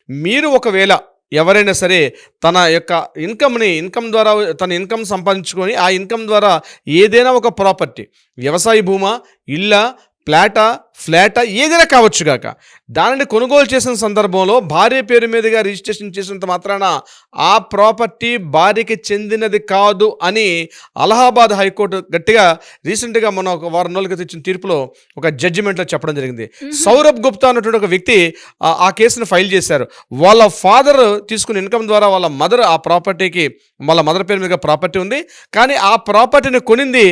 మీరు ఒకవేళ ఎవరైనా సరే తన యొక్క ఇన్కమ్ ద్వారా తన ఇన్కమ్ సంపాదించుకొని ఆ ఇన్కమ్ ద్వారా ఏదైనా ఒక ప్రాపర్టీ, వ్యవసాయ భూమా, ఇల్లా, ఫ్లాటా ఏదైనా కావచ్చు గాక, దానిని కొనుగోలు చేసిన సందర్భంలో భార్య పేరు మీదుగా రిజిస్ట్రేషన్ చేసినంత మాత్రాన ఆ ప్రాపర్టీ భార్యకి చెందినది కాదు అని అలహాబాద్ హైకోర్టు గట్టిగా రీసెంట్గా మన ఒక వారం రోజుల క్రితం ఇచ్చిన తీర్పులో ఒక జడ్జిమెంట్లో చెప్పడం జరిగింది. సౌరభ్ గుప్తా అన్నటువంటి ఒక వ్యక్తి ఆ కేసును ఫైల్ చేశారు. వాళ్ళ ఫాదర్ తీసుకున్న ఇన్కమ్ ద్వారా వాళ్ళ మదర్ ఆ ప్రాపర్టీకి, వాళ్ళ మదర్ పేరు మీద ప్రాపర్టీ ఉంది, కానీ ఆ ప్రాపర్టీని కొనింది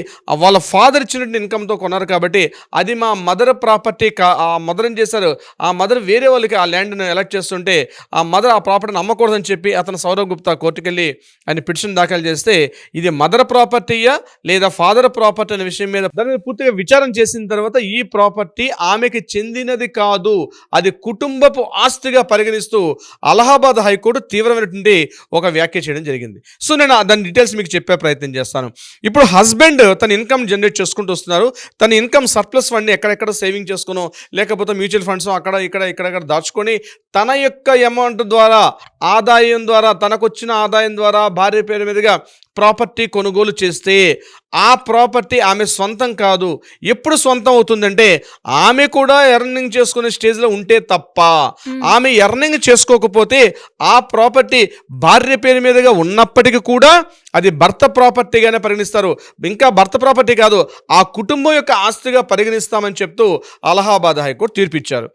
వాళ్ళ ఫాదర్ ఇచ్చినటువంటి ఇన్కమ్తో కొన్నారు కాబట్టి అది మా మదర్ ప్రాపర్టీ ఆ మదర్ ఏం చేశారు, ఆ మదర్ వేరే వాళ్ళకి ఆ ల్యాండ్ను ఎలక్ట్ చేస్తుంటే ఆ మదర్ ఆ ప్రాపర్టీని అమ్మకూడదని చెప్పి అతను సౌరవ్ గుప్తా కోర్టుకెళ్ళి ఆయన పిటిషన్ దాఖలు చేస్తే ఇది మదర్ ప్రాపర్టీయా లేదా ఫాదర్ ప్రాపర్టీ అనే విషయం మీద దాన్ని పూర్తిగా విచారం చేసిన తర్వాత ఈ ప్రాపర్టీ ఆమెకి చెందినది కాదు, అది కుటుంబపు ఆస్తిగా పరిగణిస్తూ అలహాబాద్ హైకోర్టు తీవ్రమైనటువంటి ఒక వ్యాఖ్య చేయడం జరిగింది. సో నేను దాని డీటెయిల్స్ మీకు చెప్పే ప్రయత్నం చేస్తాను. ఇప్పుడు హస్బెండ్ తన ఇన్కమ్ జనరేట్ చేసుకుంటూ వస్తున్నారు. తన ఇన్కమ్ సర్ప్లస్ ఫండ్ని ఎక్కడెక్కడ సేవింగ్ చేసుకునో లేకపోతే మ్యూచువల్ ఫండ్స్ ఇక్కడ దాచుకొని తన యొక్క అమౌంట్ ద్వారా, ఆదాయం ద్వారా, తనకొచ్చిన ఆదాయం ద్వారా భార్య పేరు మీదుగా ప్రాపర్టీ కొనుగోలు చేస్తే ఆ ప్రాపర్టీ ఆమె సొంతం కాదు. ఎప్పుడు సొంతం అవుతుందంటే ఆమె కూడా ఎర్నింగ్ చేసుకునే స్టేజ్లో ఉంటే తప్ప. ఆమె ఎర్నింగ్ చేసుకోకపోతే ఆ ప్రాపర్టీ భార్య పేరు మీదుగా ఉన్నప్పటికీ కూడా అది భర్త ప్రాపర్టీగానే పరిగణిస్తారు. ఇంకా భర్త ప్రాపర్టీ కాదు, ఆ కుటుంబం యొక్క ఆస్తిగా పరిగణిస్తామని చెప్తూ అలహాబాద్ హైకోర్టు తీర్పిచ్చారు.